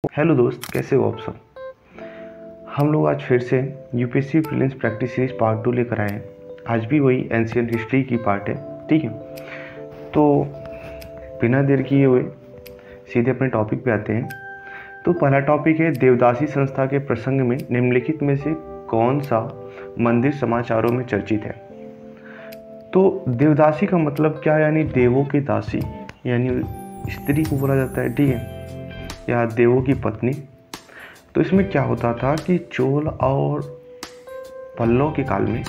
Hello दोस्त, कैसे हो आप सब। हम लोग आज फिर से UPSC prelims practice series part 2 लेकर आए हैं। आज भी वही एंशिएंट हिस्ट्री की पार्ट है, ठीक है। तो बिना देर किए हुए सीधे अपने टॉपिक पे आते हैं। तो पहला टॉपिक है, देवदासी संस्था के प्रसंग में निम्नलिखित में से कौन सा मंदिर समाचारों में चर्चित है। तो देवदासी का मतलब क्या, यानी देवों की दासी, यानी स्त्री को बोला जाता है, ठीक है, या देवों की पत्नी। तो इसमें क्या होता था कि चोल और पल्लव के काल में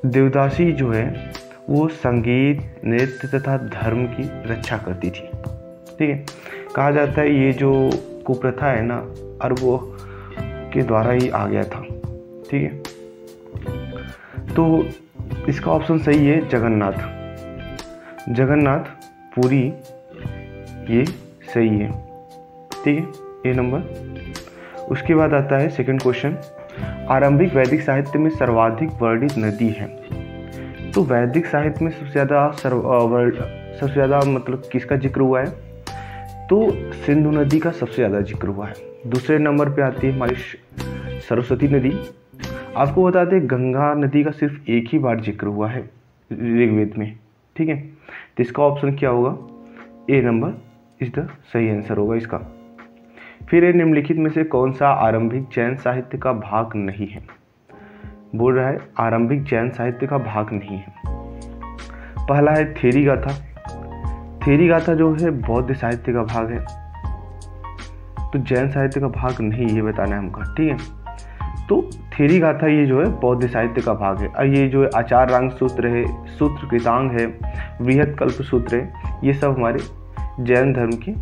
देवदासी जो है वो संगीत, नृत्य तथा धर्म की रक्षा करती थी, ठीक है। कहा जाता है ये जो कुप्रथा है ना, अरबों के द्वारा ही आ गया था, ठीक है। तो इसका ऑप्शन सही है जगन्नाथ पुरी, ये सही है, ठीक है, ये नंबर। उसके बाद आता है सेकंड क्वेश्चन, आरंभिक वैदिक साहित्य में सर्वाधिक वर्णित नदी है। तो वैदिक साहित्य में सबसे ज़्यादा मतलब किसका जिक्र हुआ है, तो सिंधु नदी का सबसे ज़्यादा जिक्र हुआ है। दूसरे नंबर पे आती है हमारी सरस्वती नदी। आपको बता दें गंगा नदी का सिर्फ एक ही बार जिक्र हुआ है ऋग्वेद में, ठीक है। तो इसका ऑप्शन क्या होगा, ए नंबर इज द सही आंसर होगा इसका। फिर ये निम्नलिखित में से कौन सा आरंभिक जैन साहित्य का भाग नहीं है। बोल रहा है आरंभिक जैन साहित्य का भाग नहीं है। पहला है थेरी गाथा। थेरी गाथा जो है बौद्ध साहित्य का भाग है, तो जैन साहित्य का भाग नहीं, ये बताना है हमको, ठीक है। तो थेरी गाथा ये जो है बौद्ध साहित्य का भाग है। और ये जो है आचार रांग सूत्र है, सूत्र कृतांग है, बृहत कल्प सूत्र है, ये सब हमारे जैन धर्म के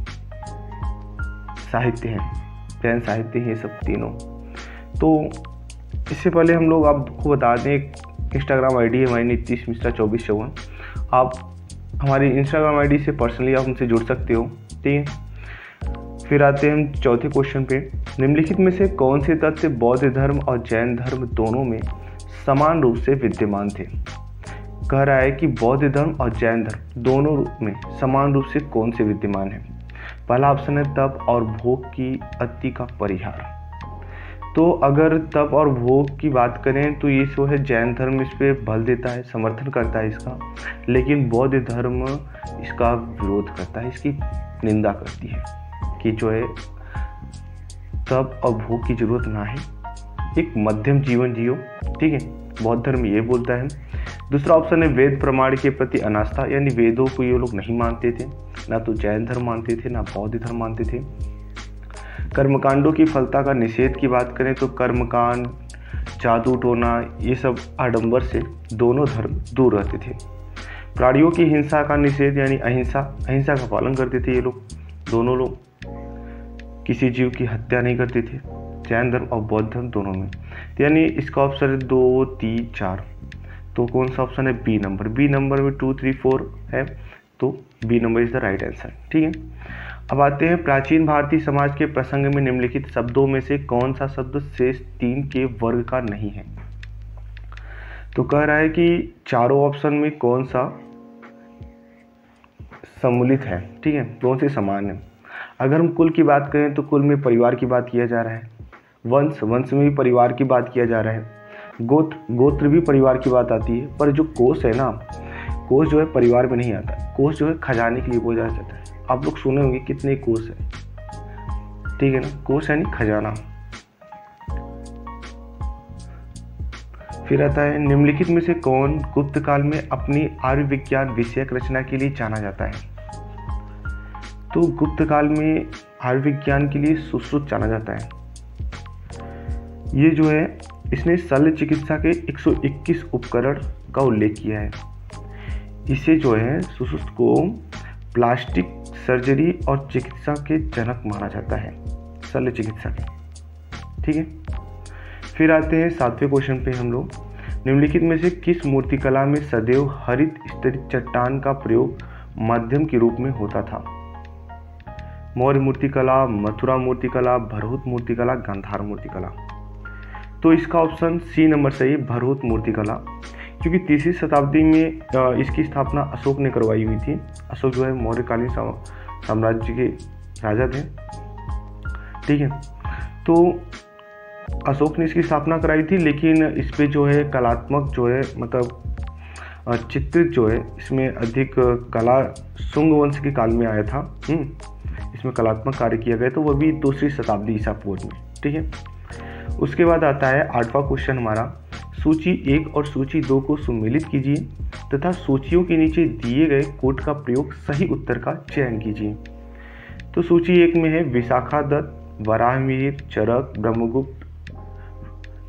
साहित्य हैं, जैन साहित्य हैं ये सब तीनों। तो इससे पहले हम लोग आपको बता दें, इंस्टाग्राम आईडी है हमारी नीतीश मिश्रा 2454। आप हमारी इंस्टाग्राम आईडी से पर्सनली आप हमसे जुड़ सकते हो, ठीक है। फिर आते हैं हम चौथे क्वेश्चन पे, निम्नलिखित में से कौन से तथ्य बौद्ध धर्म और जैन धर्म दोनों में समान रूप से विद्यमान थे। कह रहा है कि बौद्ध धर्म और जैन धर्म दोनों में समान रूप से कौन से विद्यमान है। पहला ऑप्शन है तप और भोग की अति का परिहार। तो अगर तप और भोग की बात करें तो ये जो है जैन धर्म इस पे बल देता है, समर्थन करता है इसका, लेकिन बौद्ध धर्म इसका विरोध करता है, इसकी निंदा करती है कि जो है तप और भोग की जरूरत ना है, एक मध्यम जीवन जियो, ठीक है, बौद्ध धर्म ये बोलता है। दूसरा ऑप्शन है वेद प्रमाण के प्रति अनास्था, यानी वेदों को ये लोग नहीं मानते थे, ना तो जैन धर्म मानते थे ना बौद्ध धर्म मानते थे। कर्मकांडों की फलता का निषेध की बात करें तो कर्मकांड, जादू टोना, ये सब आडंबर से दोनों धर्म दूर रहते थे। प्राणियों की हिंसा का निषेध, यानी अहिंसा का पालन करते थे ये लोग, दोनों लोग किसी जीव की हत्या नहीं करते थे, जैन धर्म और बौद्ध धर्म दोनों में। यानी इसका ऑप्शन है 2, 3, 4। तो कौन सा ऑप्शन है, बी नंबर। बी नंबर में 2, 3, 4 है, तो B number is the right answer, ठीक है। अब आते हैं प्राचीन भारतीय समाज के प्रसंग में निम्नलिखित शब्दों में से कौन सा शब्द शेष 3 के वर्ग का नहीं है। तो कह रहा है कि चारों ऑप्शन में कौन सा सम्मिलित है, ठीक है, कौन से समान है। अगर हम कुल की बात करें तो कुल में परिवार की बात किया जा रहा है, वंश में भी परिवार की बात किया जा रहा है, गोत्र भी परिवार की बात आती है। पर जो कोष है ना, कोष जो है परिवार में नहीं आता, कोष जो है खजाने के लिए बोला जाता है। आप लोग सुने होंगे कितने कोष है, ठीक है ना, कोष यानी खजाना। फिर आता है निम्नलिखित में से कौन गुप्त काल में अपनी आयुर्विज्ञान विषयक रचना के लिए जाना जाता है। तो गुप्त काल में आयुर्विज्ञान के लिए सुश्रुत जाना जाता है। ये जो है इसने शल्य चिकित्सा के 121 उपकरण का उल्लेख किया है। इसे जो है सुश्रुत को प्लास्टिक सर्जरी और चिकित्सा के जनक माना जाता है, शल्य चिकित्सा के, ठीक है। फिर आते हैं 7वें क्वेश्चन पे हम लोग, निम्नलिखित में से किस मूर्तिकला में सदैव हरित स्तरित चट्टान का प्रयोग माध्यम के रूप में होता था। मौर्य मूर्तिकला, मथुरा मूर्तिकला, भरहुत मूर्तिकला, गांधार मूर्तिकला। तो इसका ऑप्शन सी नंबर सही है, भरहुत मूर्तिकला, क्योंकि 3वीं शताब्दी में इसकी स्थापना अशोक ने करवाई हुई थी। अशोक जो है मौर्यकालीन साम्राज्य के राजा थे, ठीक है। तो अशोक ने इसकी स्थापना कराई थी, लेकिन इस पे जो है कलात्मक जो है मतलब चित्रित जो है इसमें अधिक कला शुंग वंश के काल में आया था। इसमें कलात्मक कार्य किया गया, तो वह भी 2वीं शताब्दी ईसा पूर्व में, ठीक है। उसके बाद आता है 8वां क्वेश्चन हमारा, सूची 1 और सूची 2 को सुमेलित कीजिए तथा सूचियों के नीचे दिए गए कोड का प्रयोग सही उत्तर का चयन कीजिए। तो सूची 1 में है विशाखादत्त, वराहमिहिर, चरक, ब्रह्मगुप्त।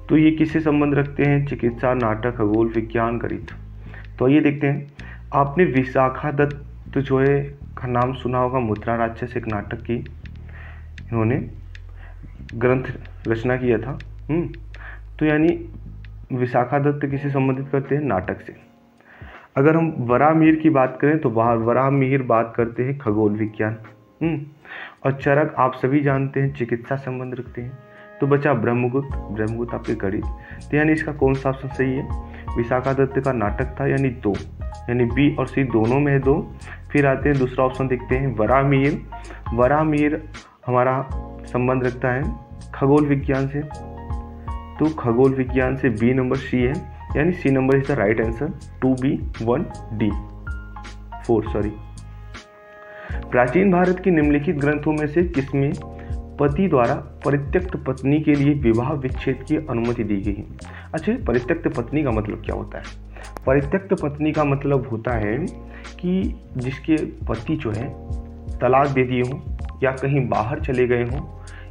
तो ये किससे संबंध रखते हैं? चिकित्सा, नाटक, खगोल, विज्ञान, गणित। तो ये देखते हैं, आपने विशाखादत्त जो है का नाम सुना होगा, मुद्रा राक्षस एक नाटक की इन्होंने ग्रंथ रचना किया था। तो यानी विशाखादत्त किसे संबंधित करते हैं? नाटक से। अगर हम वराहमिहिर की बात करें तो वराहमिहिर बात करते हैं खगोल विज्ञान। और चरक आप सभी जानते हैं चिकित्सा संबंध रखते हैं। तो बचा ब्रह्मगुप्त आपके गणित। तो यानी इसका कौन सा ऑप्शन सही है? विशाखादत्त का नाटक था, यानी 2, यानी बी और सी दोनों में है 2। फिर आते हैं दूसरा ऑप्शन देखते हैं वराहमिहिर हमारा संबंध रखता है खगोल विज्ञान से। तो खगोल विज्ञान से बी नंबर सी है, यानी C number is the right answer. 2B1D4 sorry. प्राचीन भारत के निम्नलिखित ग्रंथों में से किसमें पति द्वारा परित्यक्त पत्नी के लिए विवाह विच्छेद की अनुमति दी गई है? अच्छा, परित्यक्त पत्नी का मतलब क्या होता है? परित्यक्त पत्नी का मतलब होता है कि जिसके पति जो है तलाक दे दिए हों, या कहीं बाहर चले गए हों,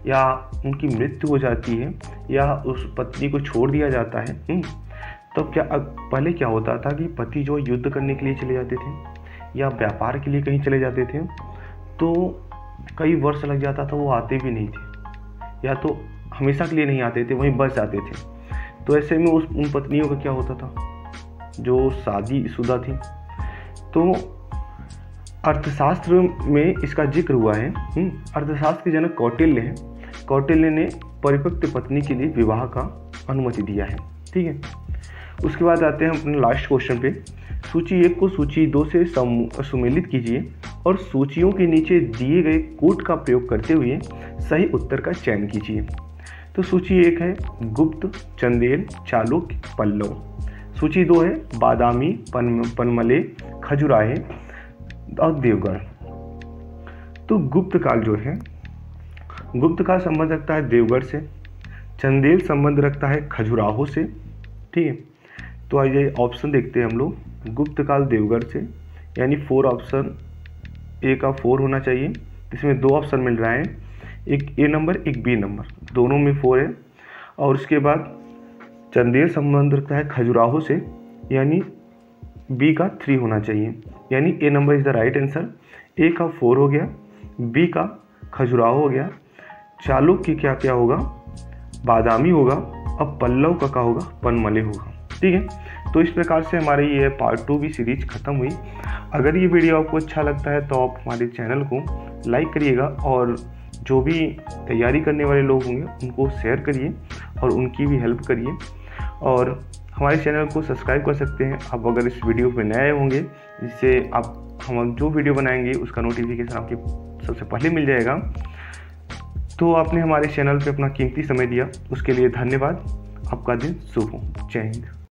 या उनकी मृत्यु हो जाती है, या उस पत्नी को छोड़ दिया जाता है। तो पहले क्या होता था कि पति जो युद्ध करने के लिए चले जाते थे या व्यापार के लिए कहीं चले जाते थे, तो कई वर्ष लग जाता था, वो आते भी नहीं थे, या तो हमेशा के लिए नहीं आते थे, वहीं बस जाते थे। तो ऐसे में उन पत्नियों का क्या होता था जो शादीशुदा थी। तो अर्थशास्त्र में इसका जिक्र हुआ है। अर्थशास्त्र के जनक कौटिल्य हैं। कौटिल्य ने परिपक्व पत्नी के लिए विवाह का अनुमति दिया है, ठीक है। उसके बाद आते हैं अपने लास्ट क्वेश्चन पे। सूची 1 को सूची 2 से सुमेलित कीजिए और सूचियों के नीचे दिए गए कोड का प्रयोग करते हुए सही उत्तर का चयन कीजिए। तो सूची 1 है गुप्त, चंदेल, चालुक्य, पल्लव। सूची 2 है बादामी, पनमले, खजुराहे और देवगढ़। तो गुप्त काल जो है, गुप्त काल संबंध रखता है देवगढ़ से, चंदेल संबंध रखता है खजुराहो से, ठीक है। तो आइए ऑप्शन देखते हैं हम लोग। गुप्त काल देवगढ़ से, यानी 4 ऑप्शन ए का 4 होना चाहिए। इसमें 2 ऑप्शन मिल रहा है, एक ए नंबर एक बी नंबर, दोनों में 4 है। और उसके बाद चंदेल संबंध रखता है खजुराहो से, यानी बी का 3 होना चाहिए, यानी A number is the right answer. A का 4 हो गया, बी का खजुराहो हो गया, चालुक्य क्या क्या होगा? बादामी होगा, अब पल्लव का होगा? पनमले होगा, ठीक है। तो इस प्रकार से हमारी ये पार्ट 2 की सीरीज खत्म हुई। अगर ये वीडियो आपको अच्छा लगता है तो आप हमारे चैनल को लाइक करिएगा, और जो भी तैयारी करने वाले लोग होंगे उनको शेयर करिए और उनकी भी हेल्प करिए। और हमारे चैनल को सब्सक्राइब कर सकते हैं आप अगर इस वीडियो पे नए होंगे, जिससे हम जो वीडियो बनाएंगे उसका नोटिफिकेशन आपके सबसे पहले मिल जाएगा। तो आपने हमारे चैनल पे अपना कीमती समय दिया, उसके लिए धन्यवाद। आपका दिन शुभ हो। जय हिंद।